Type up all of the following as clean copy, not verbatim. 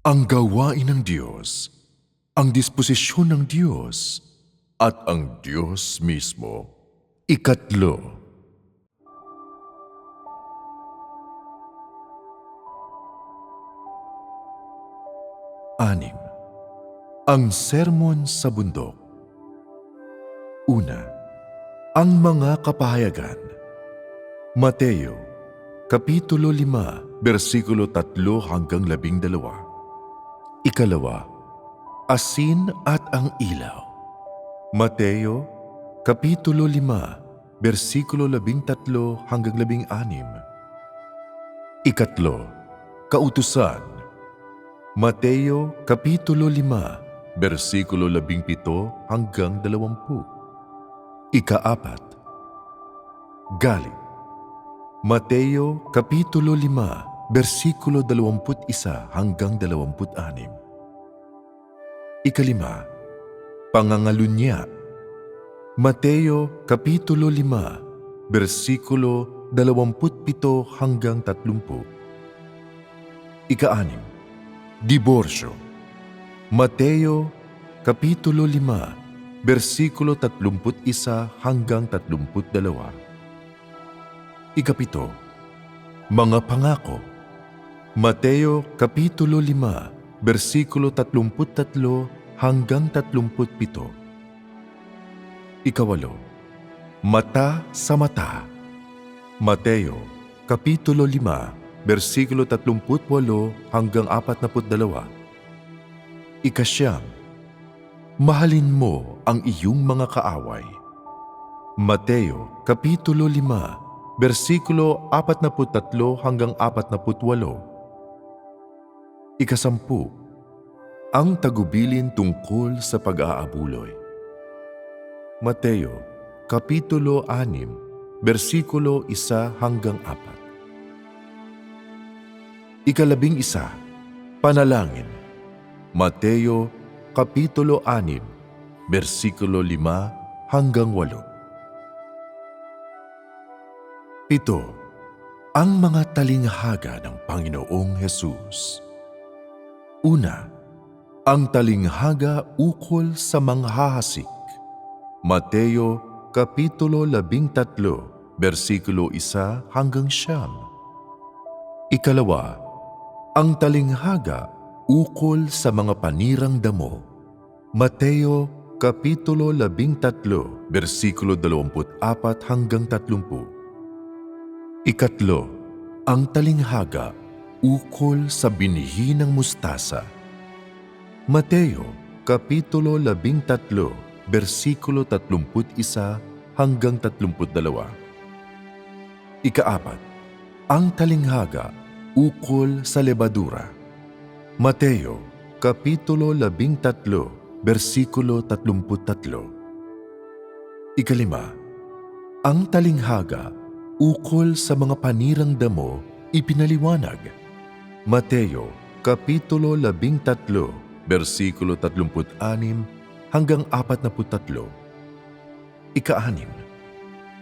Ang gawain ng Diyos, ang disposisyon ng Diyos, at ang Diyos mismo. Ikatlo, anim. Ang sermon sa bundok. Una, ang mga kapahayagan. Mateo, Kapitulo 5, versikulo 3 hanggang 12. Ikalawa, asin at ang ilaw. Mateo, Kapitulo 5, versikulo 13 hanggang 16. Ikatlo, kautusan. Mateo, Kapitulo 5, versikulo 17 hanggang 20. Ikaapat, galit. Mateo, Kapitulo 5, versikulo 21 hanggang 26. Ikalima, pangangalunya. Mateo, Kapitulo 5, versikulo 27 hanggang 30. Ikaanim, diborsyo. Mateo, Kapitulo 5, versikulo 31 hanggang 32. Ikapito, mga pangako. Mateo, Kapitulo 5, versikulo 33 hanggang 37. Ikawalo, mata sa mata. Mateo, Kapitulo 5, versikulo 38 hanggang 42. Ikasyam, mahalin mo ang iyong mga kaaway. Mateo, Kapitulo 5, versikulo 43 hanggang 48. Ikasampu, ang tagubilin tungkol sa pag-aabuloy. Mateo, Kapitulo 6, versikulo 1 hanggang 4. Ikalabing isa, panalangin. Mateo, Kapitulo 6, versikulo 5 hanggang 8. Pito, ang mga talinghaga ng Panginoong Hesus. Una, ang talinghaga ukol sa manghahasik. Mateo, Kapitulo 13, versikulo 1 hanggang 9. Ikalawa, ang talinghaga ukol sa mga panirang damo. Mateo, Kapitulo 13, versikulo 24 hanggang 30. Ikatlo, ang talinghaga ukol sa binhi ng mustasa. Mateo, Kapitulo 13, versikulo 31 hanggang 32. Ikaapat, ang talinghaga ukol sa lebadura. Mateo, Kapitulo 13, versikulo 33. Ikalima, ang talinghaga ukol sa mga panirang damo ipinaliwanag. Mateo, Kapitulo 13, versikulo 36 hanggang 43. Ikaanim,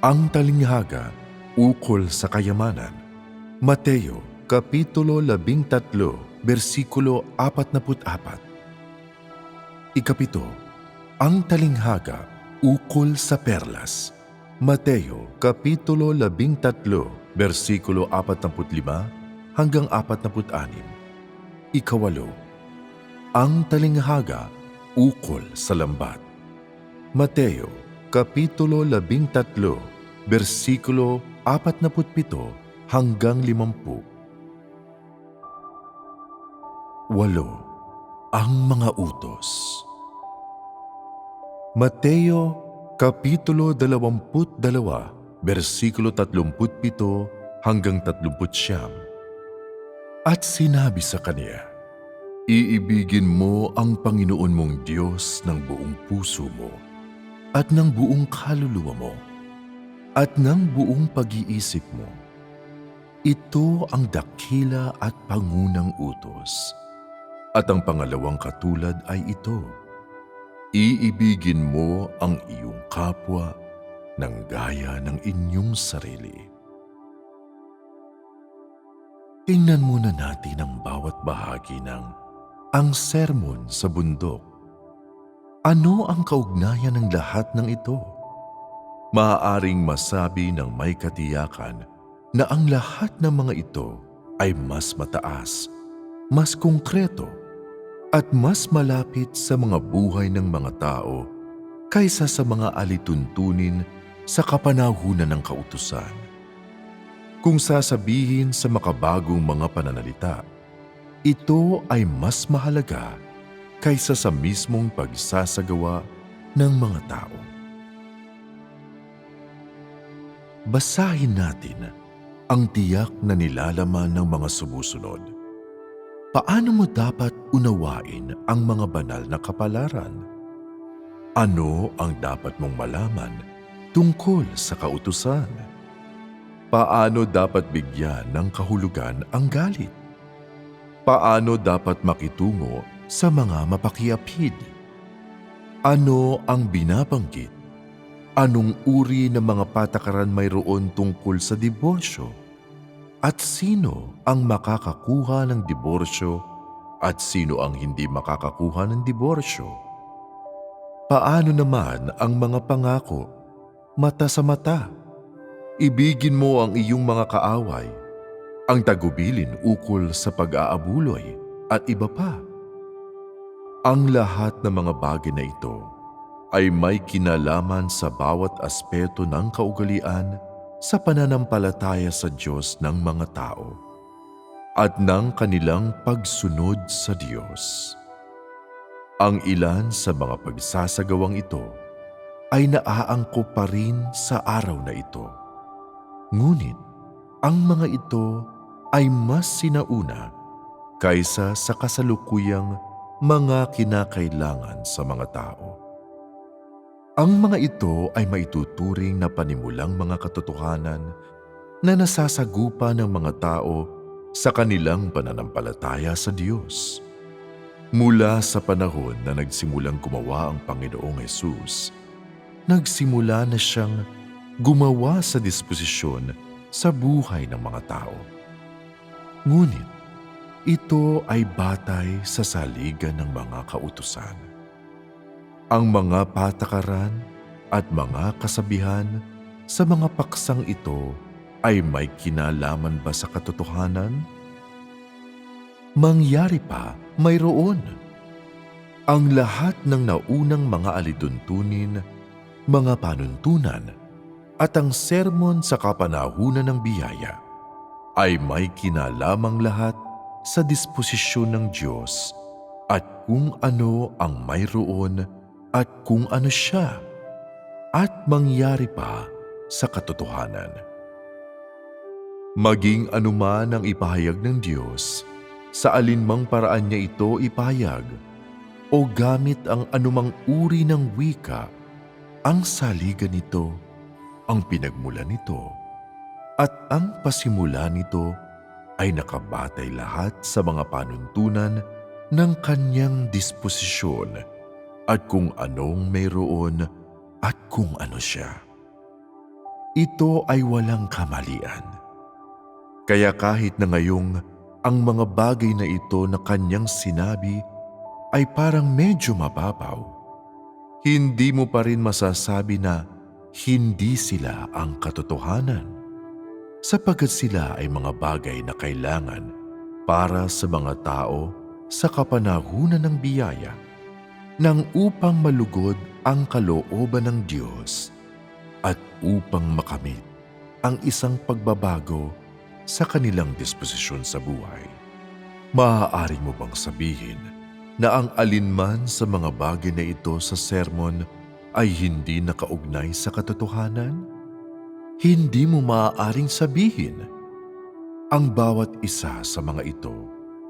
ang talinghaga ukol sa kayamanan. Mateo, Kapitulo 13, versikulo 44. Ikapito, ang talinghaga ukol sa perlas. Mateo, Kapitulo 13, versikulo 45 hanggang 46. Ikawalo, ang talinghaga ukol sa lambat. Mateo, Kapitulo 13, versikulo 47 hanggang 50. Walo, ang mga utos. Mateo, Kapitulo 22, versikulo 37 hanggang 39. At sinabi sa kaniya, iibigin mo ang Panginoon mong Diyos ng buong puso mo, at ng buong kaluluwa mo, at ng buong pag-iisip mo. Ito ang dakila at pangunang utos. At ang pangalawang katulad ay ito, iibigin mo ang iyong kapwa ng gaya ng inyong sarili. Tingnan muna natin ang bawat bahagi ng ang sermon sa bundok. Ano ang kaugnayan ng lahat ng ito? Maaaring masabi ng may katiyakan na ang lahat ng mga ito ay mas mataas, mas konkreto, at mas malapit sa mga buhay ng mga tao kaysa sa mga alituntunin sa kapanahunan ng kautusan. Kung sasabihin sa makabagong mga pananalita, ito ay mas mahalaga kaysa sa mismong pagsasagawa ng mga tao. Basahin natin ang tiyak na nilalaman ng mga sumusunod. Paano mo dapat unawain ang mga banal na kapalaran? Ano ang dapat mong malaman tungkol sa kautusan? Paano dapat bigyan ng kahulugan ang galit? Paano dapat makitungo sa mga mapakiapid? Ano ang binabanggit? Anong uri ng mga patakaran mayroon tungkol sa diborsyo? At sino ang makakakuha ng diborsyo at sino ang hindi makakakuha ng diborsyo? Paano naman ang mga pangako? Mata sa mata. Ibigin mo ang iyong mga kaaway, ang tagubilin ukol sa pag-aabuloy at iba pa. Ang lahat ng mga bagay na ito ay may kinalaman sa bawat aspeto ng kaugalian sa pananampalataya sa Diyos ng mga tao at ng kanilang pagsunod sa Diyos. Ang ilan sa mga pagsasagawang ito ay naaangkop pa rin sa araw na ito. Ngunit ang mga ito ay mas sinauna kaysa sa kasalukuyang mga kinakailangan sa mga tao. Ang mga ito ay maituturing na panimulang mga katotohanan na nasasagupa ng mga tao sa kanilang pananampalataya sa Diyos. Mula sa panahon na nagsimulang gumawa ang Panginoong Hesus, nagsimula na siyang gumawa sa disposisyon sa buhay ng mga tao. Ngunit ito ay batay sa saligan ng mga kautusan. Ang mga patakaran at mga kasabihan sa mga paksang ito ay may kinalaman ba sa katotohanan? Mangyari pa, mayroon. Ang lahat ng naunang mga alituntunin, mga panuntunan, at ang sermon sa kapanahunan ng biyaya ay may kinalamang lahat sa disposisyon ng Diyos at kung ano ang mayroon at kung ano siya at mangyari pa sa katotohanan. Maging anuman ang ipahayag ng Diyos, sa alinmang paraan niya ito ipahayag o gamit ang anumang uri ng wika, ang saligan nito, ang pinagmulan nito, at ang pasimula nito ay nakabatay lahat sa mga panuntunan ng kanyang disposisyon at kung anong mayroon at kung ano siya. Ito ay walang kamalian. Kaya kahit na ngayong ang mga bagay na ito na kanyang sinabi ay parang medyo mababaw, hindi mo pa rin masasabi na hindi sila ang katotohanan, sapagkat sila ay mga bagay na kailangan para sa mga tao sa kapanahunan ng biyaya nang upang malugod ang kalooban ng Diyos at upang makamit ang isang pagbabago sa kanilang disposisyon sa buhay. Maaari mo bang sabihin na ang alinman sa mga bagay na ito sa sermon ay hindi nakaugnay sa katotohanan? Hindi mo maaaring sabihin. Ang bawat isa sa mga ito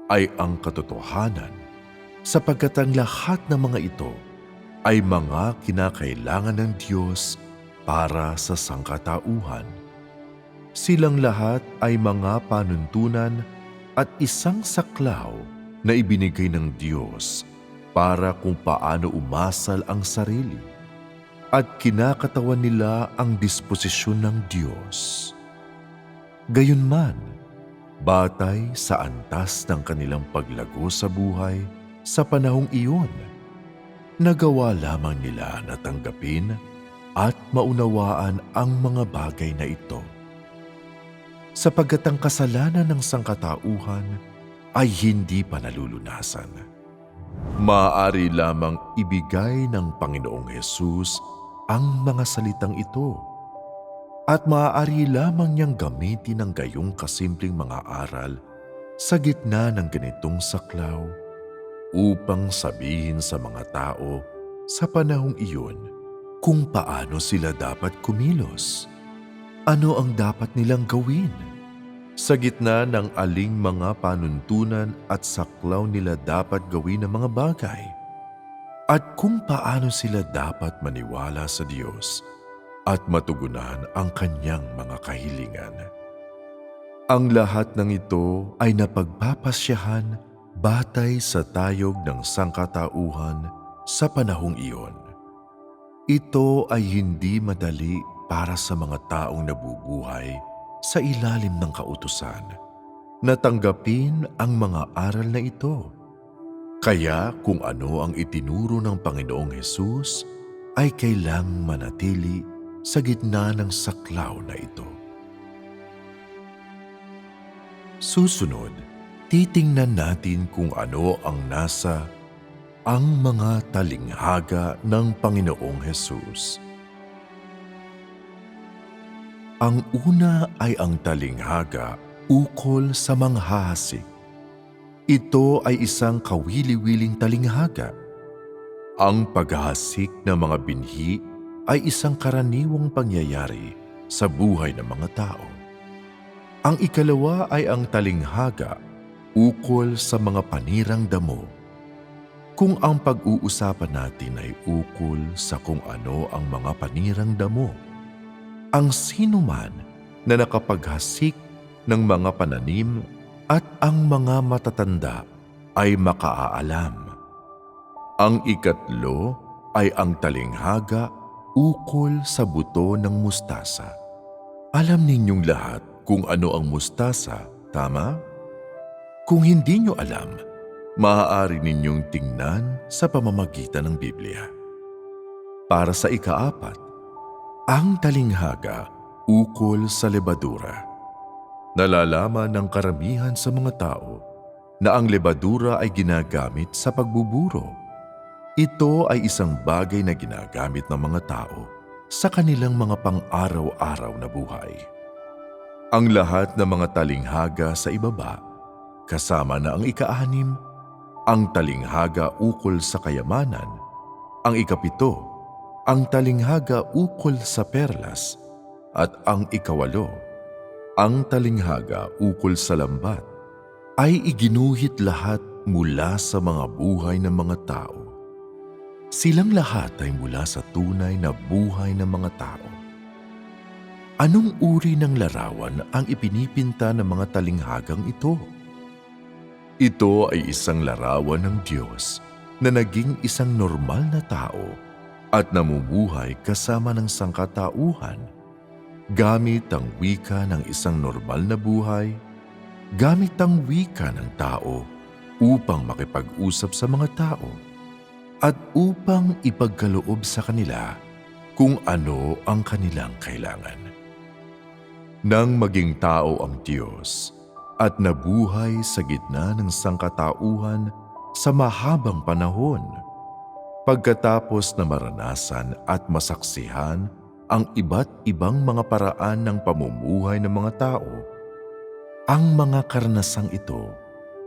ay ang katotohanan sapagkat ang lahat ng mga ito ay mga kinakailangan ng Diyos para sa sangkatauhan. Silang lahat ay mga panuntunan at isang saklaw na ibinigay ng Diyos para kung paano umasal ang sarili at kinakatawan nila ang disposisyon ng Diyos. Gayunman, batay sa antas ng kanilang paglago sa buhay sa panahong iyon. Nagawa lamang nila na tanggapin at maunawaan ang mga bagay na ito. Sapagkat ang kasalanan ng sangkatauhan ay hindi pa nalulunasan. Maaari lamang ibigay ng Panginoong Hesus ang mga salitang ito at maaari lamang niyang gamitin ang gayong kasimpleng mga aral sa gitna ng ganitong saklaw upang sabihin sa mga tao sa panahong iyon kung paano sila dapat kumilos. Ano ang dapat nilang gawin? Sa gitna ng aling mga panuntunan at saklaw nila dapat gawin ang mga bagay. At kung paano sila dapat maniwala sa Diyos at matugunan ang kanyang mga kahilingan. Ang lahat ng ito ay napagpapasyahan batay sa tayog ng sangkatauhan sa panahong iyon. Ito ay hindi madali para sa mga taong nabubuhay sa ilalim ng kautusan na tanggapin ang mga aral na ito. Kaya kung ano ang itinuro ng Panginoong Hesus ay kailangang manatili sa gitna ng saklaw na ito. Susunod, titingnan natin kung ano ang nasa ang mga talinghaga ng Panginoong Hesus. Ang una ay ang talinghaga ukol sa manghahasik. Ito ay isang kawili-wiling talinghaga. Ang paghahasik ng mga binhi ay isang karaniwang pangyayari sa buhay ng mga tao. Ang ikalawa ay ang talinghaga ukol sa mga panirang damo. Kung ang pag-uusapan natin ay ukol sa kung ano ang mga panirang damo, ang sino man na nakapaghasik ng mga pananim at ang mga matatanda ay makaaalam. Ang ikatlo ay ang talinghaga ukol sa buto ng mustasa. Alam ninyong lahat kung ano ang mustasa, tama? Kung hindi nyo alam, maaari ninyong tingnan sa pamamagitan ng Biblia. Para sa ikaapat, ang talinghaga ukol sa lebadura. Nalalaman ng karamihan sa mga tao na ang lebadura ay ginagamit sa pagbuburo. Ito ay isang bagay na ginagamit ng mga tao sa kanilang mga pang-araw-araw na buhay. Ang lahat ng mga talinghaga sa ibaba, kasama na ang ika-6, ang talinghaga ukol sa kayamanan, ang ika-7, ang talinghaga ukol sa perlas, at ang ika-8, ang talinghaga ukol sa lambat, ay iginuhit lahat mula sa mga buhay ng mga tao. Silang lahat ay mula sa tunay na buhay ng mga tao. Anong uri ng larawan ang ipinipinta ng mga talinghagang ito? Ito ay isang larawan ng Diyos na naging isang normal na tao at namumuhay kasama ng sangkatauhan, gamit ang wika ng isang normal na buhay, gamit ang wika ng tao upang makipag-usap sa mga tao, at upang ipagkaloob sa kanila kung ano ang kanilang kailangan. Nang maging tao ang Diyos at nabuhay sa gitna ng sangkatauhan sa mahabang panahon, pagkatapos na maranasan at masaksihan ang iba't ibang mga paraan ng pamumuhay ng mga tao, ang mga karanasang ito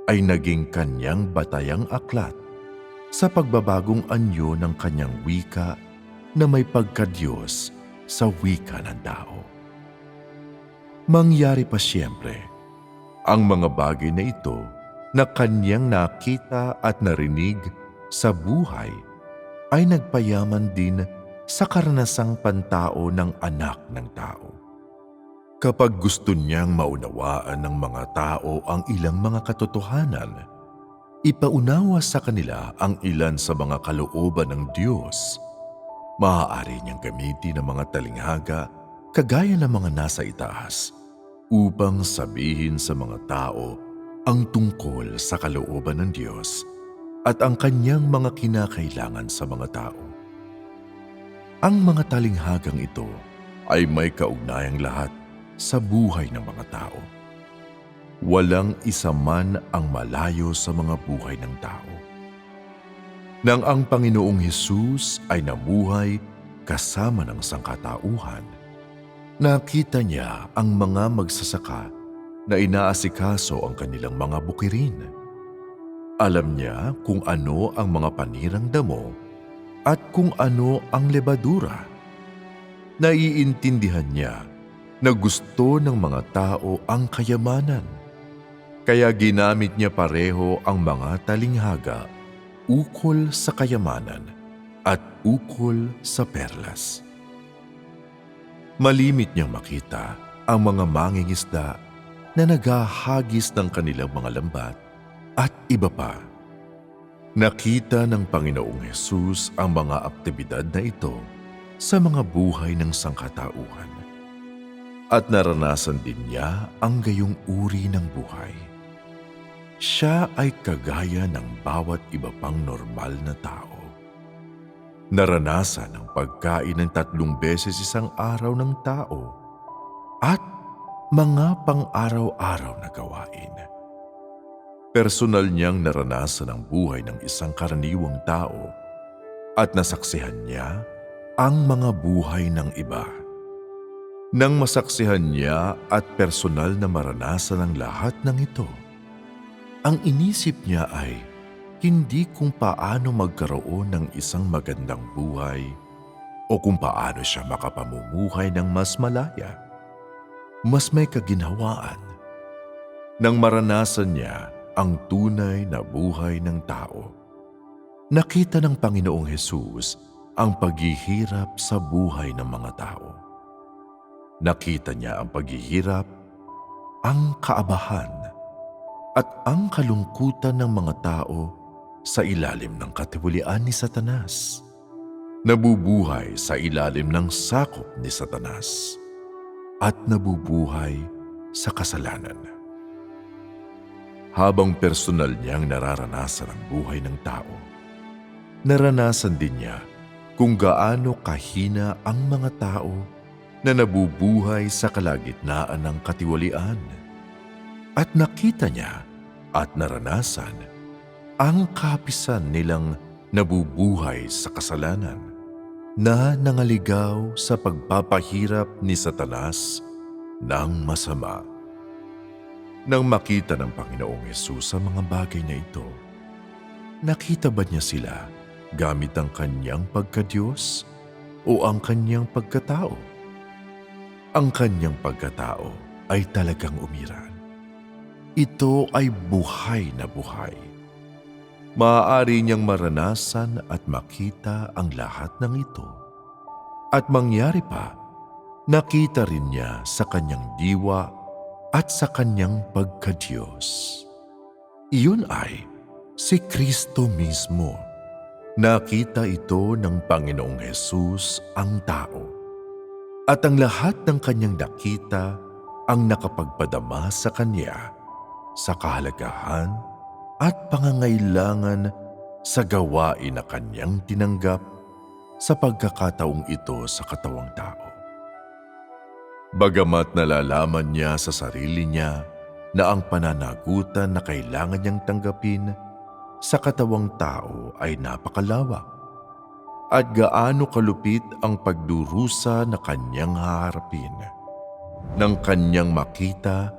ay naging kanyang batayang aklat sa pagbabagong anyo ng kanyang wika na may pagka-Diyos sa wika ng tao. Mangyari pa siyempre ang mga bagay na ito na kanyang nakita at narinig sa buhay ay nagpayaman din sa karanasang pantao ng anak ng tao. Kapag gusto niyang maunawaan ng mga tao ang ilang mga katotohanan, ipaunawa sa kanila ang ilan sa mga kalooban ng Diyos, maaari niyang gamitin ang mga talinghaga kagaya ng mga nasa itaas upang sabihin sa mga tao ang tungkol sa kalooban ng Diyos at ang kanyang mga kinakailangan sa mga tao. Ang mga talinghagang ito ay may kaugnayang lahat sa buhay ng mga tao. Walang isa man ang malayo sa mga buhay ng tao. Nang ang Panginoong Hesus ay namuhay kasama ng sangkatauhan, nakita niya ang mga magsasaka na inaasikaso ang kanilang mga bukirin. Alam niya kung ano ang mga panirang damo at kung ano ang lebadura. Naiintindihan niya na gusto ng mga tao ang kayamanan. Kaya ginamit niya pareho ang mga talinghaga ukol sa kayamanan at ukol sa perlas. Malimit niyang makita ang mga mangingisda na naghahagis ng kanilang mga lambat at iba pa. Nakita ng Panginoong Hesus ang mga aktibidad na ito sa mga buhay ng sangkatauhan. At naranasan din niya ang gayong uri ng buhay. Siya ay kagaya ng bawat iba pang normal na tao. Naranasan ang pagkain ng 3 beses isang araw ng tao at mga pang-araw-araw na gawain. Personal niyang naranasan ang buhay ng isang karaniwang tao at nasaksihan niya ang mga buhay ng iba. Nang masaksihan niya at personal na maranasan ang lahat ng ito, ang inisip niya ay hindi kung paano magkaroon ng isang magandang buhay o kung paano siya makapamumuhay ng mas malaya, mas may kaginhawaan. Nang maranasan niya ang tunay na buhay ng tao, nakita ng Panginoong Hesus ang paghihirap sa buhay ng mga tao. Nakita niya ang paghihirap, ang kaabahan, at ang kalungkutan ng mga tao sa ilalim ng katiwalian ni Satanas. Nabubuhay sa ilalim ng sakop ni Satanas at nabubuhay sa kasalanan. Habang personal niyang nararanasan ang buhay ng tao, naranasan din niya kung gaano kahina ang mga tao na nabubuhay sa kalagitnaan ng katiwalian. At nakita niya at naranasan ang kapisan nilang nabubuhay sa kasalanan na nangaligaw sa pagpapahirap ni Satanas ng masama. Nang makita ng Panginoong Hesus ang mga bagay na ito, nakita ba niya sila gamit ang kanyang pagkadiyos o ang kanyang pagkatao? Ang kanyang pagkatao ay talagang umiral. Ito ay buhay na buhay. Maaari niyang maranasan at makita ang lahat ng ito. At mangyari pa, nakita rin niya sa kanyang diwa at sa kanyang pagkadiyos. Iyon ay si Kristo mismo. Nakita ito ng Panginoong Hesus ang tao. At ang lahat ng kanyang nakita ang nakapagpadama sa kanya sa kahalagahan at pangangailangan sa gawain na kanyang tinanggap sa pagkakataong ito sa katawang tao. Bagamat nalalaman niya sa sarili niya na ang pananagutan na kailangan niyang tanggapin sa katawang tao ay napakalawak at gaano kalupit ang pagdurusa na kanyang haharapin, nang kanyang makita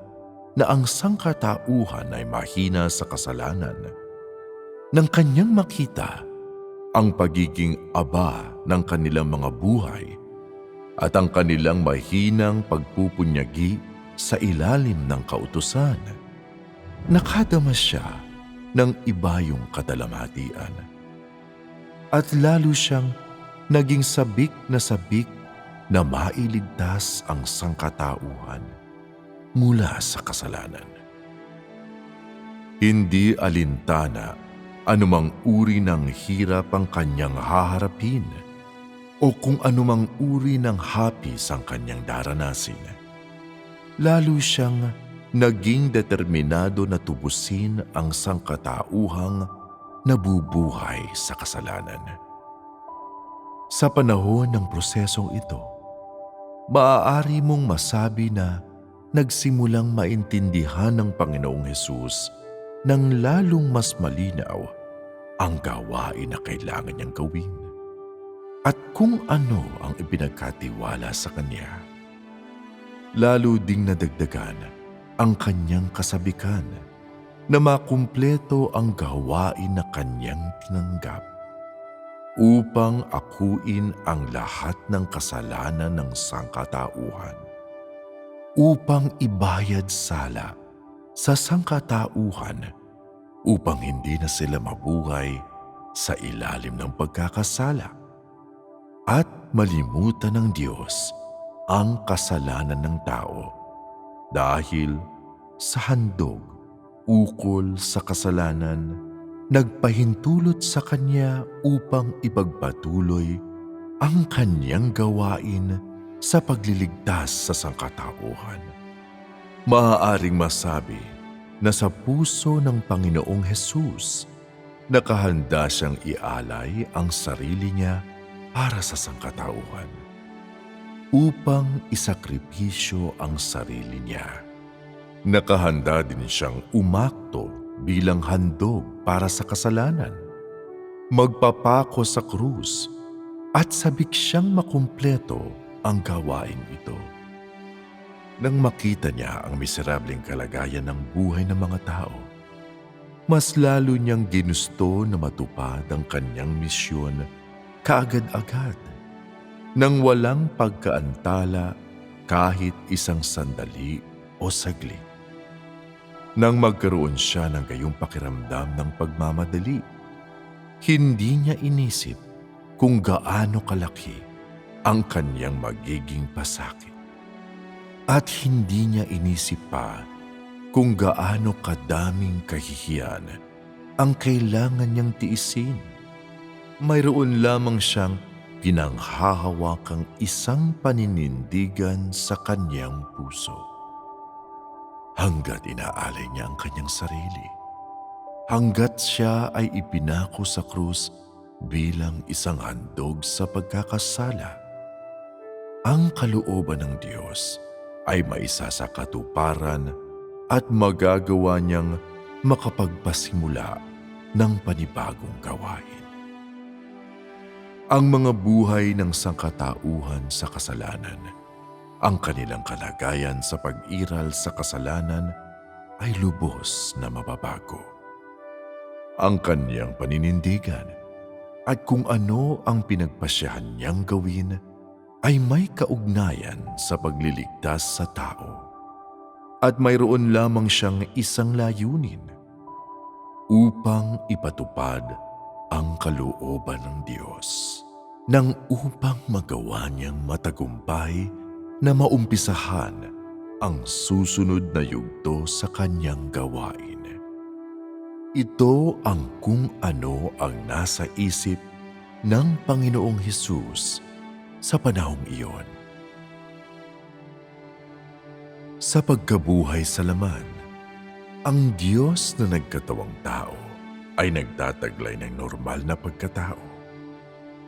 na ang sangkatauhan ay mahina sa kasalanan, nang kanyang makita ang pagiging aba ng kanilang mga buhay at ang kanilang mahinang pagpupunyagi sa ilalim ng kautusan, nakadama siya ng iba yung kadalamhatian. At lalo siyang naging sabik na mailigtas ang sangkatauhan mula sa kasalanan. Hindi alintana anumang uri ng hirap ang kanyang haharapin o kung anumang uri ng hapis ang kanyang daranasin. Lalo siyang naging determinado na tubusin ang sangkatauhang nabubuhay sa kasalanan. Sa panahon ng prosesong ito, maaari mong masabi na nagsimulang maintindihan ng Panginoong Hesus nang lalong mas malinaw ang gawain na kailangan niyang gawin at kung ano ang ipinagkatiwala sa Kanya. Lalo ding nadagdagan ang Kanyang kasabikan na makumpleto ang gawain na Kanyang tinanggap upang akuin ang lahat ng kasalanan ng sangkatauhan, upang ibayad sala sa sangkatauhan, upang hindi na sila mabuhay sa ilalim ng pagkakasala at malimutan ng Diyos ang kasalanan ng tao dahil sa handog ukol sa kasalanan nagpahintulot sa Kanya upang ipagpatuloy ang Kanyang gawain sa pagliligtas sa sangkatauhan. Maaaring masabi na sa puso ng Panginoong Hesus, nakahanda siyang ialay ang sarili niya para sa sangkatauhan, upang isakripisyo ang sarili niya. Nakahanda din siyang umakto bilang handog para sa kasalanan, magpapako sa krus at sabik siyang makumpleto ang gawain ito. Nang makita niya ang miserableng kalagayan ng buhay ng mga tao, mas lalo niyang ginusto na matupad ang kanyang misyon kaagad-agad nang walang pagkaantala kahit isang sandali o saglit. Nang magkaroon siya ng gayong pakiramdam ng pagmamadali, hindi niya inisip kung gaano kalaki ang kanyang magiging pasakit. At hindi niya inisip pa kung gaano kadaming kahihiyan ang kailangan niyang tiisin. Mayroon lamang siyang pinanghahawakang isang paninindigan sa kanyang puso. Hanggat inaalay niya ang kanyang sarili, hanggat siya ay ipinako sa krus bilang isang handog sa pagkakasala, ang kalooban ng Diyos ay maisasakatuparan at magagawa niyang makapagpasimula ng panibagong gawain. Ang mga buhay ng sangkatauhan sa kasalanan, ang kanilang kalagayan sa pag-iral sa kasalanan ay lubos na mababago. Ang kanyang paninindigan at kung ano ang pinagpasyahan niyang gawin ay may kaugnayan sa pagliligtas sa tao. At mayroon lamang siyang isang layunin upang ipatupad ang kalooban ng Diyos nang upang magawa niyang matagumpay na maumpisahan ang susunod na yugto sa kanyang gawain. Ito ang kung ano ang nasa isip ng Panginoong Hesus sa panahong iyon. Sa pagkabuhay sa laman, ang Diyos na nagkatawang tao ay nagtataglay ng normal na pagkatao.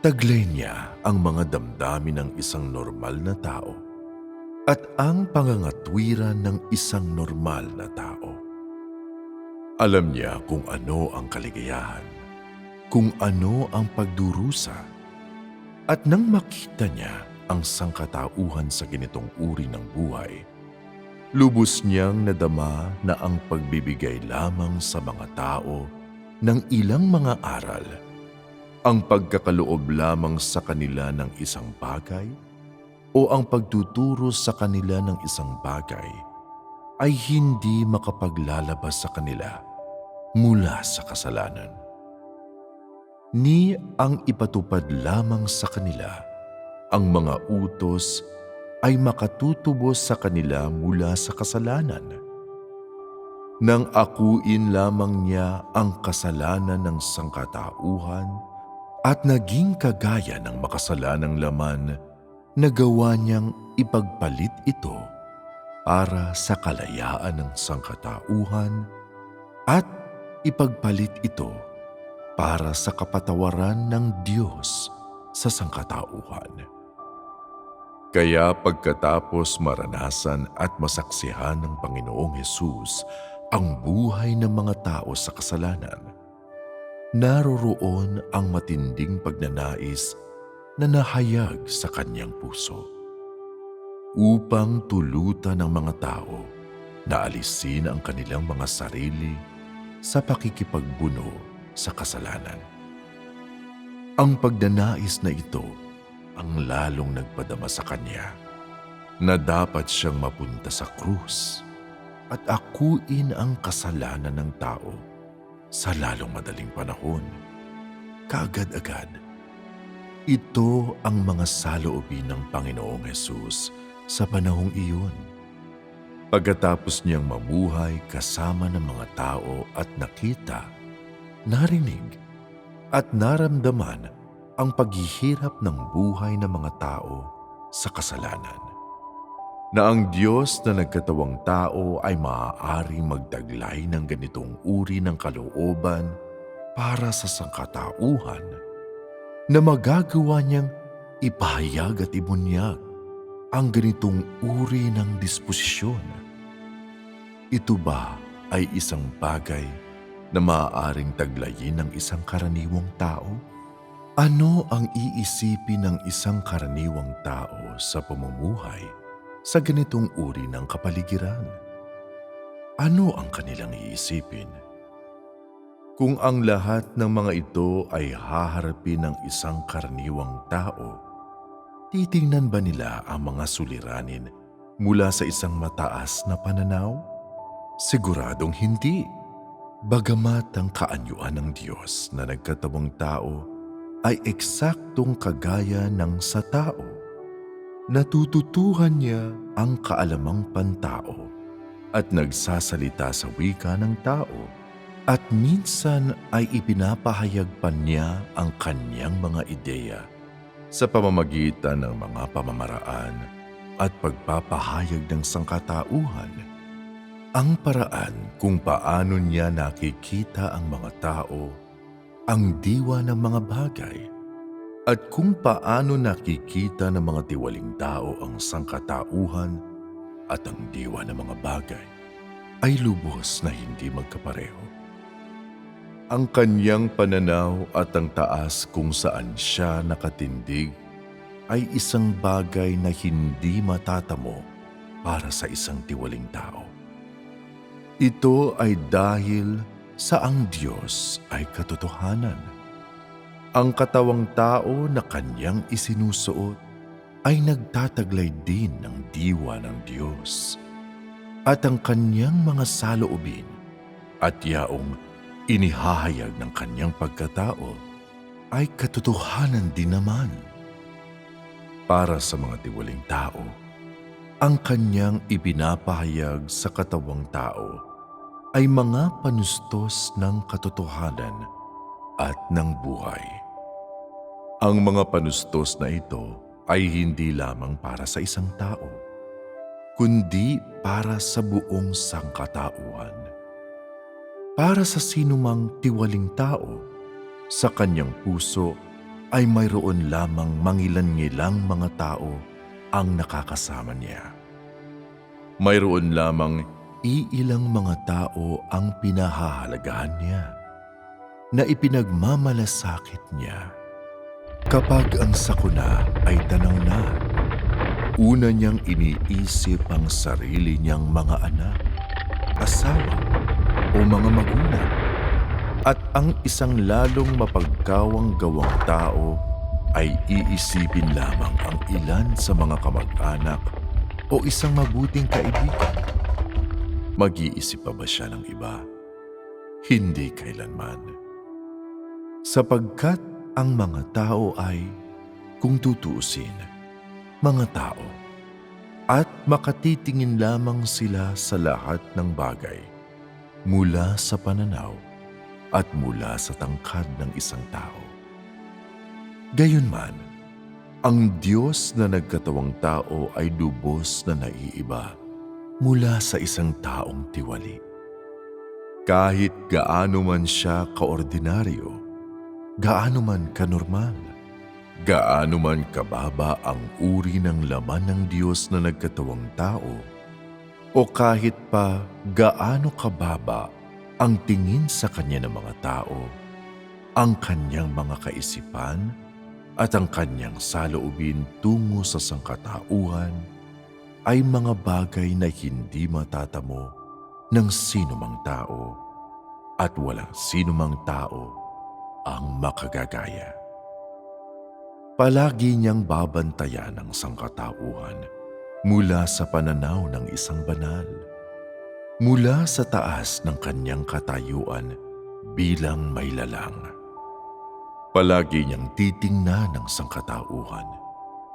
Taglay niya ang mga damdamin ng isang normal na tao at ang pangangatwiran ng isang normal na tao. Alam niya kung ano ang kaligayahan, kung ano ang pagdurusa, at nang makita niya ang sangkatauhan sa ganitong uri ng buhay, lubos niyang nadama na ang pagbibigay lamang sa mga tao ng ilang mga aral, ang pagkakaloob lamang sa kanila ng isang bagay, o ang pagtuturo sa kanila ng isang bagay ay hindi makapaglalabas sa kanila mula sa kasalanan. Ni ang ipatupad lamang sa kanila ang mga utos ay makatutubos sa kanila mula sa kasalanan. Nang akuin lamang niya ang kasalanan ng sangkatauhan at naging kagaya ng makasalanang laman, nagawa niyang ipagpalit ito para sa kalayaan ng sangkatauhan at ipagpalit ito para sa kapatawaran ng Diyos sa sangkatauhan. Kaya pagkatapos maranasan at masaksihan ng Panginoong Hesus ang buhay ng mga tao sa kasalanan, naroroon ang matinding pagnanais na nahayag sa kanyang puso upang tulutan ng mga tao na alisin ang kanilang mga sarili sa pakikipagbuno sa kasalanan. Ang pagnanais na ito ang lalong nagpadama sa kanya na dapat siyang mapunta sa krus at akuin ang kasalanan ng tao sa lalong madaling panahon. Kaagad-agad, ito ang mga saloobin ng Panginoong Hesus sa panahong iyon. Pagkatapos niyang mamuhay kasama ng mga tao at nakita, narinig at naramdaman ang paghihirap ng buhay ng mga tao sa kasalanan. Na ang Diyos na nagkatawang tao ay maaaring magtaglay ng ganitong uri ng kalooban para sa sangkatauhan, na magagawa niyang ipahayag at ibunyag ang ganitong uri ng disposisyon. Ito ba ay isang bagay na maaaring taglayin ng isang karaniwang tao? Ano ang iisipin ng isang karaniwang tao sa pamumuhay sa ganitong uri ng kapaligiran? Ano ang kanilang iisipin? Kung ang lahat ng mga ito ay haharapin ng isang karaniwang tao, titingnan ba nila ang mga suliranin mula sa isang mataas na pananaw? Siguradong hindi. Bagamat ang kaanyuan ng Diyos na nagkatawang tao ay eksaktong kagaya ng sa tao, natututuhan niya ang kaalamang pantao at nagsasalita sa wika ng tao, at minsan ay ipinapahayag pa niya ang kanyang mga ideya sa pamamagitan ng mga pamamaraan at pagpapahayag ng sangkatauhan. Ang paraan kung paano niya nakikita ang mga tao, ang diwa ng mga bagay, at kung paano nakikita ng mga tiwaling tao ang sangkatauhan at ang diwa ng mga bagay, ay lubos na hindi magkapareho. Ang kanyang pananaw at ang taas kung saan siya nakatindig ay isang bagay na hindi matatamo para sa isang tiwaling tao. Ito ay dahil sa ang Diyos ay katotohanan. Ang katawang tao na kanyang isinusuot ay nagtataglay din ng diwa ng Diyos. At ang kanyang mga saloobin at yaong inihahayag ng kanyang pagkatao ay katotohanan din naman. Para sa mga tiwaling tao, ang kanyang ipinapahayag sa katawang tao ay mga panustos ng katotohanan at ng buhay. Ang mga panustos na ito ay hindi lamang para sa isang tao, kundi para sa buong sangkatauhan. Para sa sinumang tiwaling tao, sa kanyang puso ay mayroon lamang mangilan-ngilang mga tao ang nakakasama niya. Mayroon lamang iilang mga tao ang pinahahalagahan niya, na ipinagmamalasakit niya. Kapag ang sakuna ay tanaw na, una niyang iniisip ang sarili niyang mga anak, asawa o mga magulang, at ang isang lalong mapagkawang gawang tao ay iisipin lamang ang ilan sa mga kamag-anak o isang mabuting kaibigan. Mag-iisip pa ba siya ng iba? Hindi kailanman. Sapagkat ang mga tao ay, kung tutuusin, mga tao, at makatitingin lamang sila sa lahat ng bagay mula sa pananaw at mula sa tangkad ng isang tao. Gayunman, ang Diyos na nagkatawang tao ay lubos na naiiba mula sa isang taong tiwali. Kahit gaano man siya kaordinaryo, gaano man kanormal, gaano man kababa ang uri ng laman ng Diyos na nagkatawang tao, o kahit pa gaano kababa ang tingin sa Kanya ng mga tao, ang Kanyang mga kaisipan at ang Kanyang saloobin tungo sa sangkatauhan ay mga bagay na hindi matatamo ng sinumang tao at walang sinumang tao ang makagagaya. Palagi niyang babantayan ang sangkatauhan mula sa pananaw ng isang banal, mula sa taas ng kanyang katayuan bilang may lalang. Palagi niyang titingnan ang sangkatauhan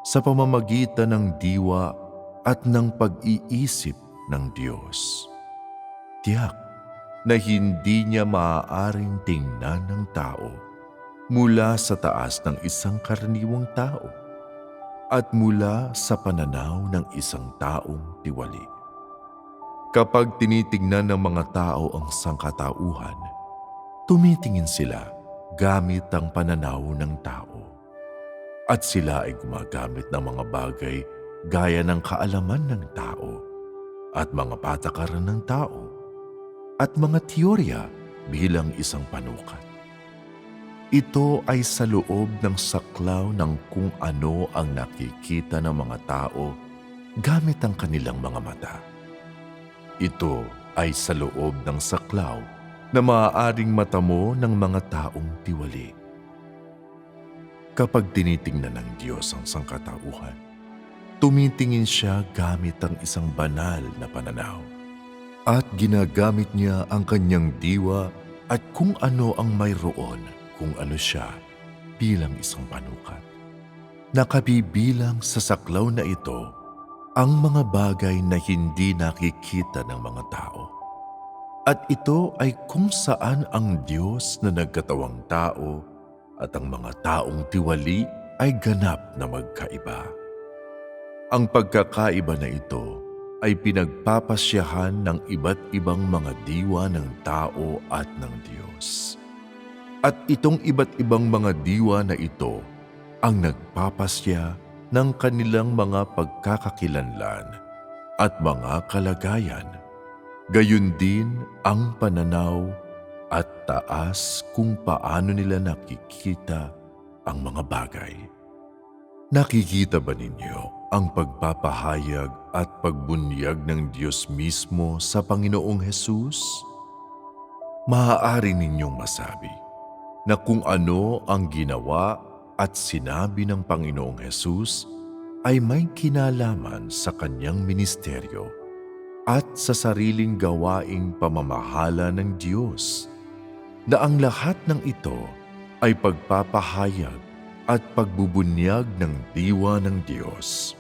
sa pamamagitan ng diwa at ng pag-iisip ng Diyos. Tiyak na hindi niya maaaring tingnan ng tao mula sa taas ng isang karaniwang tao at mula sa pananaw ng isang taong tiwali. Kapag tinitingnan ng mga tao ang sangkatauhan, tumitingin sila gamit ang pananaw ng tao. At sila ay gumagamit ng mga bagay gaya ng kaalaman ng tao at mga patakaran ng tao at mga teorya bilang isang panukat. Ito ay sa loob ng saklaw ng kung ano ang nakikita ng mga tao gamit ang kanilang mga mata. Ito ay sa loob ng saklaw na maaaring matamo ng mga taong tiwali. Kapag tinitingnan ng Diyos ang sangkatauhan, tumitingin siya gamit ang isang banal na pananaw at ginagamit niya ang kanyang diwa at kung ano ang mayroon, kung ano siya bilang isang panukat. Nakabibilang sa saklaw na ito ang mga bagay na hindi nakikita ng mga tao. At ito ay kung saan ang Diyos na nagkatawang tao at ang mga taong tiwali ay ganap na magkaiba. Ang pagkakaiba na ito ay pinagpapasyahan ng iba't ibang mga diwa ng tao at ng Diyos. At itong iba't ibang mga diwa na ito ang nagpapasya ng kanilang mga pagkakakilanlan at mga kalagayan, gayon din ang pananaw at taas kung paano nila nakikita ang mga bagay. Nakikita ba ninyo ang pagpapahayag at pagbunyag ng Diyos mismo sa Panginoong Hesus? Maaari ninyong masabi na kung ano ang ginawa at sinabi ng Panginoong Hesus ay may kinalaman sa kanyang ministeryo at sa sariling gawaing pamamahala ng Diyos, na ang lahat ng ito ay pagpapahayag at pagbubunyag ng diwa ng Diyos.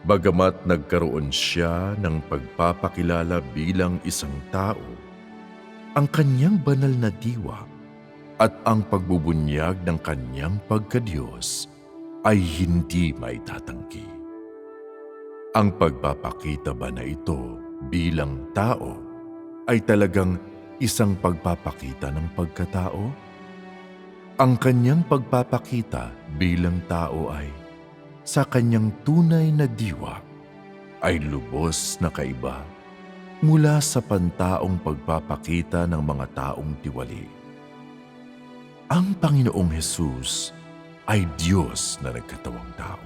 Bagamat nagkaroon siya ng pagpapakilala bilang isang tao, ang kanyang banal na diwa at ang pagbubunyag ng kanyang pagkadiyos ay hindi maitatanggi. Ang pagpapakita ba na ito bilang tao ay talagang isang pagpapakita ng pagkatao? Ang kanyang pagpapakita bilang tao ay sa kanyang tunay na diwa ay lubos na kaiba mula sa pantaong pagpapakita ng mga taong tiwali. Ang Panginoong Hesus ay Diyos na nagkatawang tao.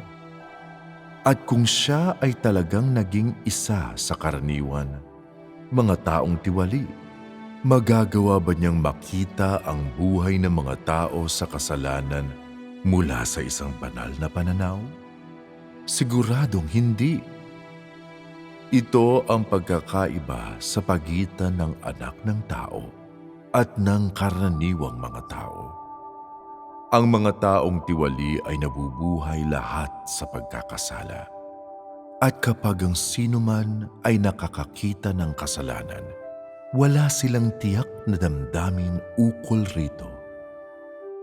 At kung siya ay talagang naging isa sa karaniwan, mga taong tiwali, magagawa ba niyang makita ang buhay ng mga tao sa kasalanan mula sa isang banal na pananaw? Siguradong hindi. Ito ang pagkakaiba sa pagitan ng anak ng tao at ng karaniwang mga tao. Ang mga taong tiwali ay nabubuhay lahat sa pagkakasala. At kapag ang sino man ay nakakakita ng kasalanan, wala silang tiyak na damdamin ukol rito.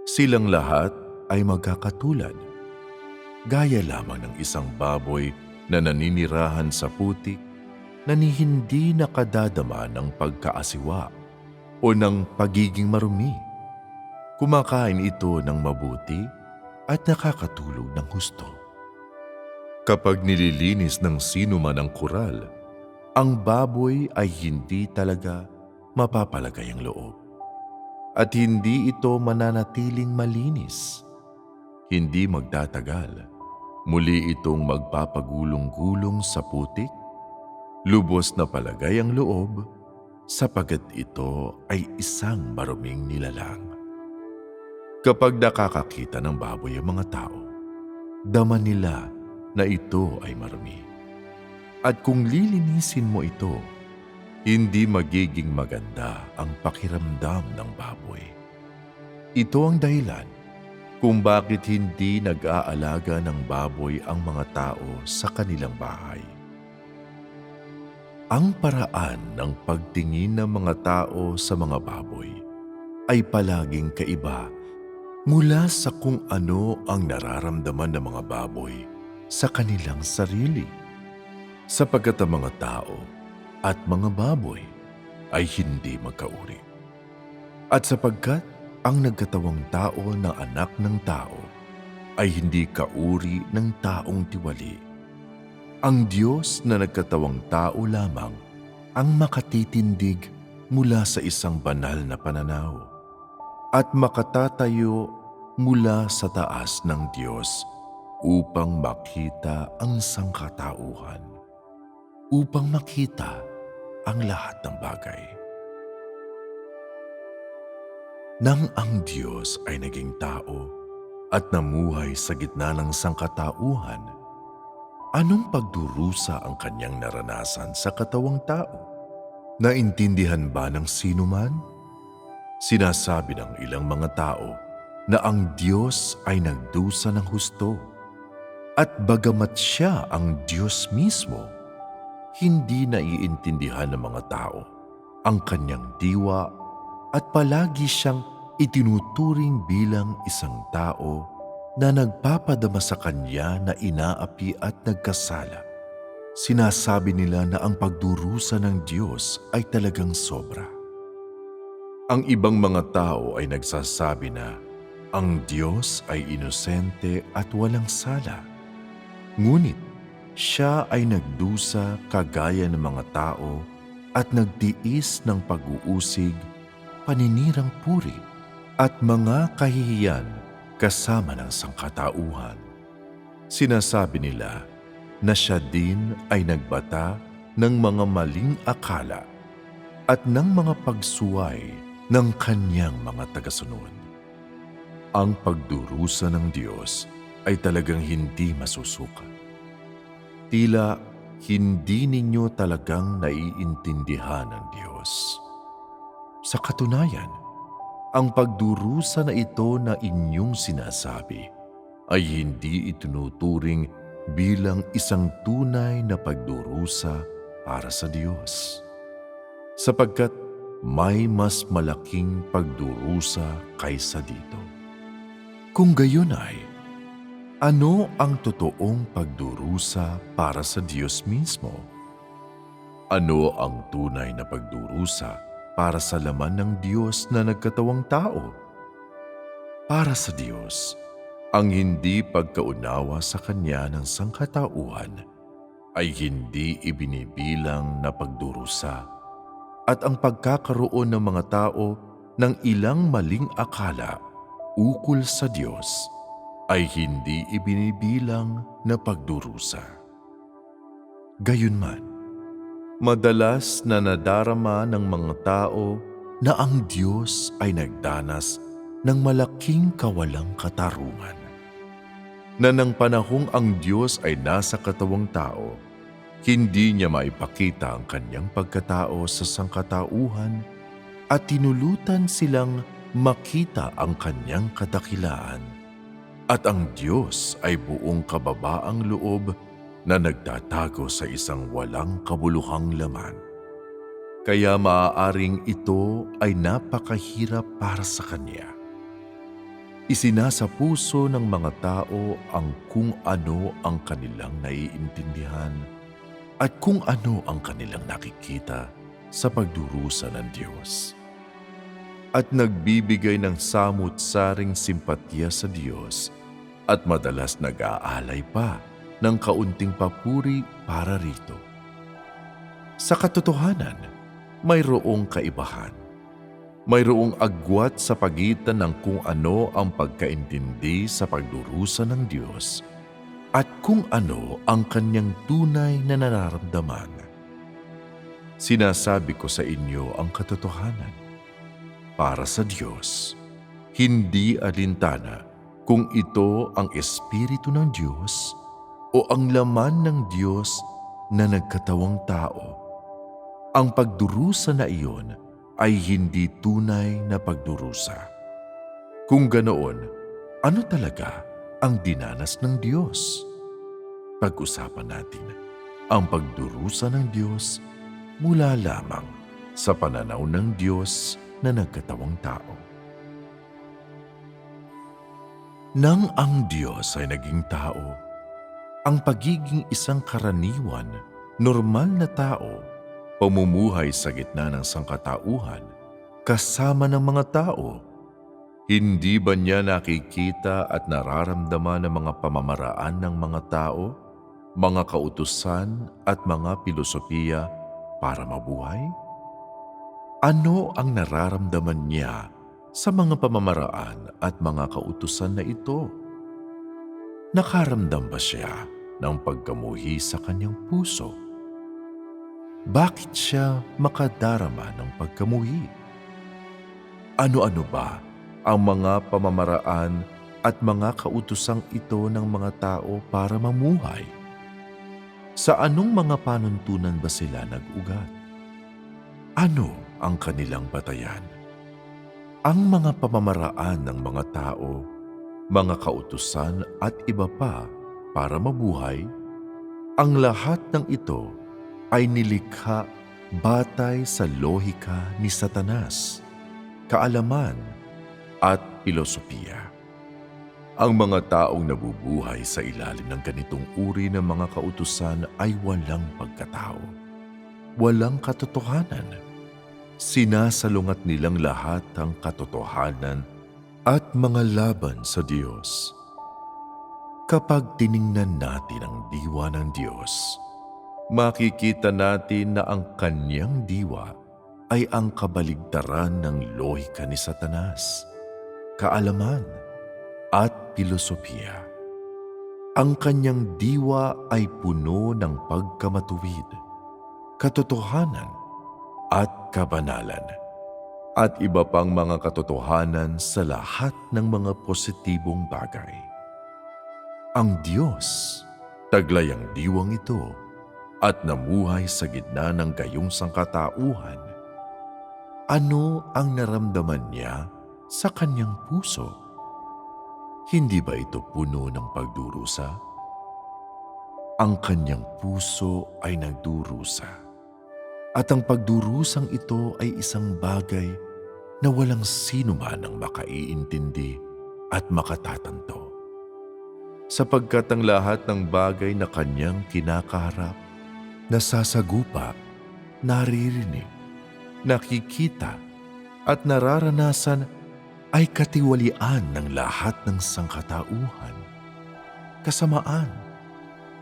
Silang lahat ay magkakatulad, gaya lamang ng isang baboy na naninirahan sa putik na hindi nakadadama ng pagkaasiwa o ng pagiging marumi. Kumakain ito ng mabuti at nakakatulog ng husto. Kapag nililinis ng sino man ang koral, ang baboy ay hindi talaga mapapalagay ang loob. At hindi ito mananatiling malinis. Hindi magtatagal. Muli itong magpapagulong-gulong sa putik, lubos na palagay ang loob, sapagkat ito ay isang maruming nilalang. Kapag nakakakita ng baboy ang mga tao, dama nila na ito ay marumi. At kung lilinisin mo ito, hindi magiging maganda ang pakiramdam ng baboy. Ito ang dahilan kung bakit hindi nag-aalaga ng baboy ang mga tao sa kanilang bahay. Ang paraan ng pagtingin ng mga tao sa mga baboy ay palaging kaiba mula sa kung ano ang nararamdaman ng mga baboy sa kanilang sarili. Sapagkat ang mga tao at mga baboy ay hindi magkauri. At sapagkat ang nagkatawang tao na anak ng tao ay hindi kauri ng taong tiwali, ang Diyos na nagkatawang tao lamang ang makatitindig mula sa isang banal na pananaw at makatatayo mula sa taas ng Diyos upang makita ang sangkatauhan, upang makita ang lahat ng bagay. Nang ang Diyos ay naging tao at namuhay sa gitna ng sangkatauhan, anong pagdurusa ang kanyang naranasan sa katawang tao? Naintindihan ba ng sino man? Sinasabi ng ilang mga tao na ang Diyos ay nagdusa ng husto at bagamat siya ang Diyos mismo, hindi naiintindihan ng mga tao ang kanyang diwa at palagi siyang itinuturing bilang isang tao na nagpapadama sa kanya na inaapi at nagkasala. Sinasabi nila na ang pagdurusa ng Diyos ay talagang sobra. Ang ibang mga tao ay nagsasabi na ang Diyos ay inosente at walang sala. Ngunit siya ay nagdusa kagaya ng mga tao at nagtiis ng pag-uusig, paninirang puri at mga kahihiyan kasama ng sangkatauhan. Sinasabi nila na siya din ay nagbata ng mga maling akala at ng mga pagsuway ng kanyang mga tagasunod. Ang pagdurusa ng Diyos ay talagang hindi masusukat. Tila hindi ninyo talagang naiintindihan ang Diyos. Sa katunayan, ang pagdurusa na ito na inyong sinasabi ay hindi itinuturing bilang isang tunay na pagdurusa para sa Diyos. Sapagkat may mas malaking pagdurusa kaysa dito. Kung gayon ay, ano ang totoong pagdurusa para sa Diyos mismo? Ano ang tunay na pagdurusa para sa laman ng Diyos na nagkatawang tao? Para sa Diyos, ang hindi pagkaunawa sa Kanya ng sangkatauhan ay hindi ibinibilang na pagdurusa at ang pagkakaroon ng mga tao ng ilang maling akala ukol sa Diyos ay hindi ibinibilang na pagdurusa. Gayunman, madalas na nadarama ng mga tao na ang Diyos ay nagdanas ng malaking kawalang katarungan. Na ng panahong ang Diyos ay nasa katawang tao, hindi niya maipakita ang kanyang pagkatao sa sangkatauhan at tinulutan silang makita ang kanyang kadakilaan. At ang Diyos ay buong kababaang loob na nagtatago sa isang walang kabuluhang laman. Kaya maaaring ito ay napakahirap para sa Kanya. Isinasa puso ng mga tao ang kung ano ang kanilang naiintindihan at kung ano ang kanilang nakikita sa pagdurusa ng Diyos. at nagbibigay ng samut-saring simpatya sa Diyos at madalas nag-aalay pa ng kaunting papuri para rito. Sa katotohanan, mayroong kaibahan. Mayroong agwat sa pagitan ng kung ano ang pagkaintindi sa pagdurusa ng Diyos at kung ano ang kanyang tunay na nararamdaman. Sinasabi ko sa inyo ang katotohanan. Para sa Diyos, hindi alintana kung ito ang Espiritu ng Diyos o ang laman ng Diyos na nagkatawang tao. Ang pagdurusa na iyon ay hindi tunay na pagdurusa. Kung ganoon, ano talaga ang dinanas ng Diyos? Pag-usapan natin ang pagdurusa ng Diyos mula lamang sa pananaw ng Diyos na nagkatawang tao. Nang ang Diyos ay naging tao, ang pagiging isang karaniwan, normal na tao, pamumuhay sa gitna ng sangkatauhan, kasama ng mga tao, hindi ba niya nakikita at nararamdaman ang mga pamamaraan ng mga tao, mga kautusan at mga filosofiya para mabuhay? Ano ang nararamdaman niya sa mga pamamaraan at mga kautusan na ito? Nakaramdam ba siya ng pagkamuhi sa kanyang puso? Bakit siya makadarama ng pagkamuhi? Ano-ano ba ang mga pamamaraan at mga kautusang ito ng mga tao para mamuhay? Sa anong mga panuntunan ba sila nag-ugat? Ano ang kanilang batayan? Ang mga pamamaraan ng mga tao, mga kautusan at iba pa para mabuhay, ang lahat ng ito ay nilikha batay sa lohika ni Satanas, kaalaman at filosofiya. Ang mga taong nabubuhay sa ilalim ng ganitong uri ng mga kautusan ay walang pagkatao, walang katotohanan. Sinasalungat nilang lahat ang katotohanan at mga laban sa Diyos. Kapag tiningnan natin ang diwa ng Diyos, makikita natin na ang kanyang diwa ay ang kabaligtaran ng lohika ni Satanas, kaalaman at filosofiya. Ang kanyang diwa ay puno ng pagkamatuwid, katotohanan at kabanalan, at iba pang mga katotohanan sa lahat ng mga positibong bagay. Ang Diyos, taglay ang diwang ito at namuhay sa gitna ng gayong sangkatauhan. Ano ang naramdaman niya sa kanyang puso? Hindi ba ito puno ng pagdurusa? Ang kanyang puso ay nagdurusa. At ang pagdurusang ito ay isang bagay na walang sino man ang makaiintindi at makatatanto. Sapagkat ang lahat ng bagay na kanyang kinakaharap, nasasagupa, naririnig, nakikita at nararanasan ay katiwalian ng lahat ng sangkatauhan, kasamaan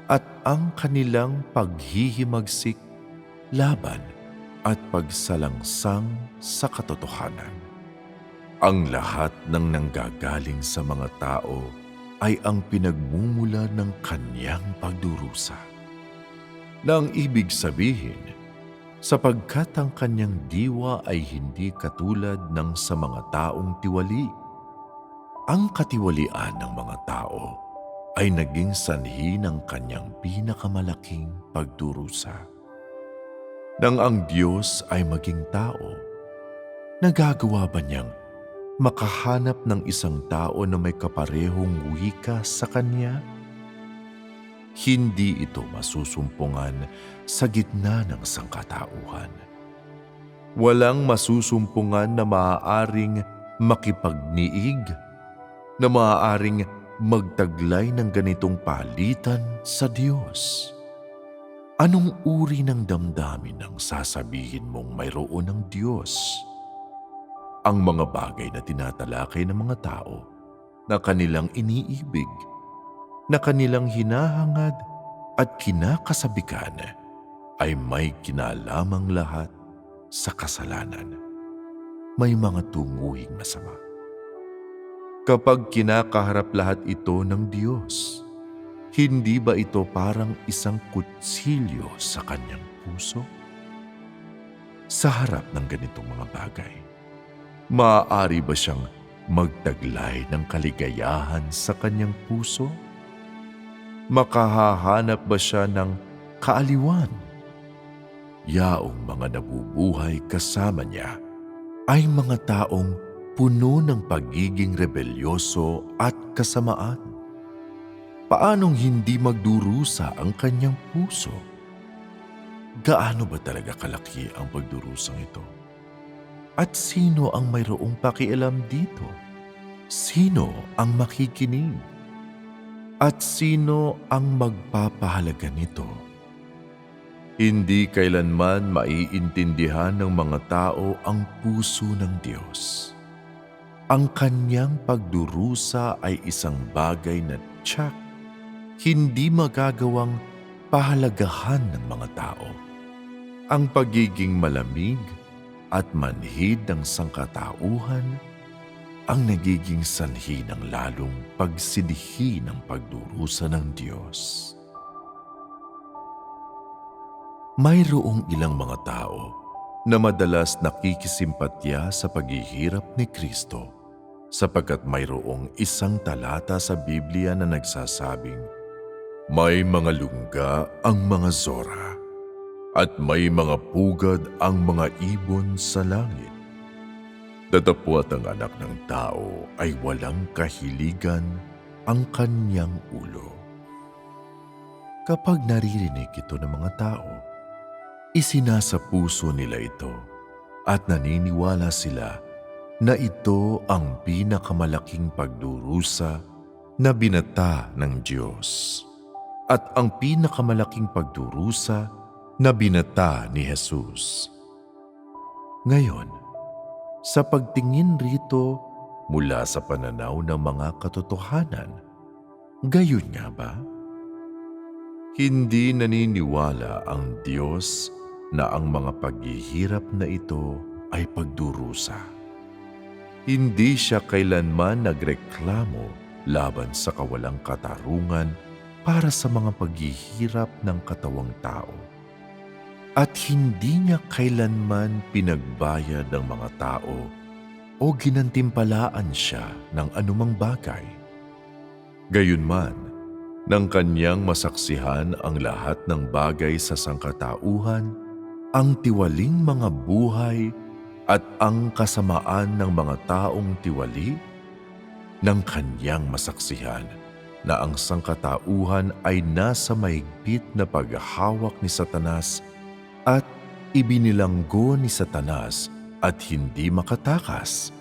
at ang kanilang paghihimagsik, laban at pagsalangsang sa katotohanan. Ang lahat ng nanggagaling sa mga tao ay ang pinagmumula ng kanyang pagdurusa. Na ang ibig sabihin, sapagkat ang kanyang diwa ay hindi katulad ng sa mga taong tiwali, ang katiwalian ng mga tao ay naging sanhi ng kanyang pinakamalaking pagdurusa. Nang ang Diyos ay maging tao, nagagawa ba niyang makahanap ng isang tao na may kaparehong wika sa Kanya? Hindi ito masusumpungan sa gitna ng sangkatauhan. Walang masusumpungan na maaaring makipagniig, na maaaring magtaglay ng ganitong palitan sa Diyos. Anong uri ng damdamin ang sasabihin mong mayroon ng Diyos? ang mga bagay na tinatalakay ng mga tao na kanilang iniibig, na kanilang hinahangad at kinakasabikan ay may kinalamang lahat sa kasalanan. May mga tunguhing masama. Kapag kinakaharap lahat ito ng Diyos, hindi ba ito parang isang kutsilyo sa kanyang puso? Sa harap ng ganitong mga bagay, maaari ba siyang magtaglay ng kaligayahan sa kanyang puso? Makahahanap ba siya ng kaaliwan? Yaong mga nabubuhay kasama niya ay mga taong puno ng pagiging rebelyoso at kasamaan. Paanong hindi magdurusa ang kanyang puso? Gaano ba talaga kalaki ang pagdurusang ito? At sino ang mayroong pakialam dito? Sino ang makikinig? At sino ang magpapahalaga nito? Hindi kailanman maiintindihan ng mga tao ang puso ng Diyos. Ang kanyang pagdurusa ay isang bagay na tiyak, hindi magagawang pahalagahan ng mga tao. Ang pagiging malamig at manhid ng sangkatauhan ang nagiging sanhi ng lalong pagsidhi ng pagdurusa ng Diyos. Mayroong ilang mga tao na madalas nakikisimpatya sa paghihirap ni Kristo sapagkat mayroong isang talata sa Biblia na nagsasabing, may mga lungga ang mga zora at may mga pugad ang mga ibon sa langit. Datapwat ang anak ng tao ay walang kahiligan ang kanyang ulo. Kapag naririnig ito ng mga tao, isinasa puso nila ito at naniniwala sila na ito ang pinakamalaking pagdurusa na binata ng Diyos at ang pinakamalaking pagdurusa na binata ni Jesus. Ngayon, sa pagtingin rito mula sa pananaw ng mga katotohanan, gayon nga ba? Hindi naniniwala ang Diyos na ang mga paghihirap na ito ay pagdurusa. Hindi siya kailanman nagreklamo laban sa kawalang katarungan para sa mga paghihirap ng katawang tao. At hindi niya kailanman pinagbayad ng mga tao o ginantimpalaan siya ng anumang bagay. Gayunman, nang kanyang masaksihan ang lahat ng bagay sa sangkatauhan, ang tiwaling mga buhay at ang kasamaan ng mga taong tiwali, nang kanyang masaksihan na ang sangkatauhan ay nasa mahigpit na paghahawak ni Satanas at ibinilanggo ni Satanas at hindi makatakas,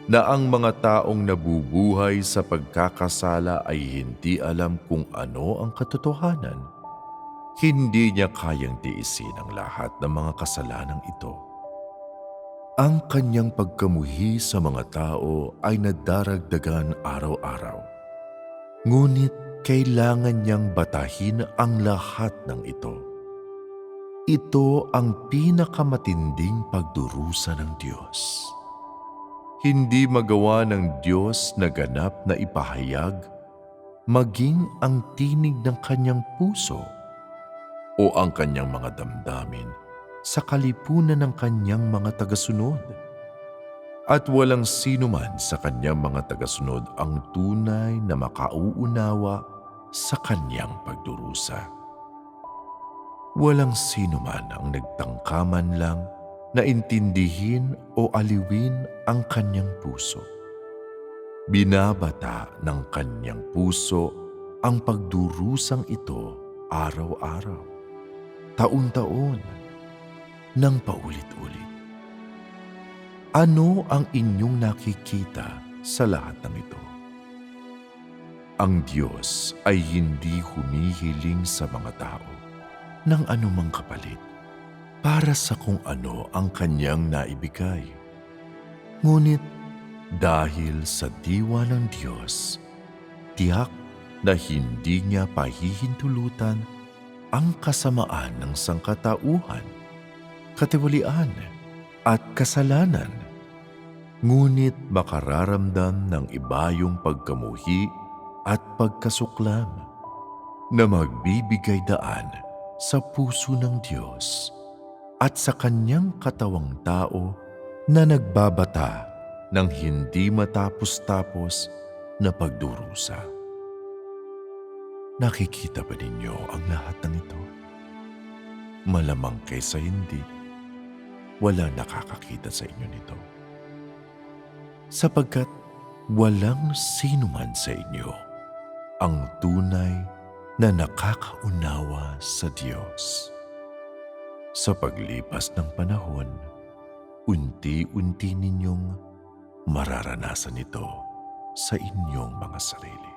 na ang mga taong nabubuhay sa pagkakasala ay hindi alam kung ano ang katotohanan, hindi niya kayang tiisin ang lahat ng mga kasalanang ito. Ang kanyang pagkamuhi sa mga tao ay nadaragdagan araw-araw. Ngunit kailangan niyang batahin ang lahat ng ito. Ito ang pinakamatinding pagdurusa ng Diyos. Hindi magawa ng Diyos na ganap na ipahayag maging ang tinig ng kanyang puso o ang kanyang mga damdamin sa kalipunan ng kanyang mga tagasunod. At walang sino man sa kanyang mga tagasunod ang tunay na makauunawa sa kanyang pagdurusa. Walang sino man ang nagtangkaman lang na intindihin o aliwin ang kanyang puso. Binabata ng kanyang puso ang pagdurusang ito araw-araw, taon-taon, nang paulit-ulit. Ano ang inyong nakikita sa lahat ng ito? Ang Diyos ay hindi humihiling sa mga tao ng anumang kapalit para sa kung ano ang kanyang naibigay. Ngunit dahil sa diwa ng Diyos, tiyak na hindi niya pahihintulutan ang kasamaan ng sangkatauhan, katiwalian at kasalanan. Ngunit makararamdam ng iba yung pagkamuhi at pagkasuklam na magbibigay daan sa puso ng Diyos at sa kanyang katawang tao na nagbabata ng hindi matapos-tapos na pagdurusa. Nakikita ba ninyo ang lahat ng ito? Malamang kaysa hindi, wala nakakakita sa inyo nito. Sapagkat walang sino man sa inyo ang tunay na nakakaunawa sa Diyos. Sa paglipas ng panahon, unti-unti ninyong mararanasan ito sa inyong mga sarili.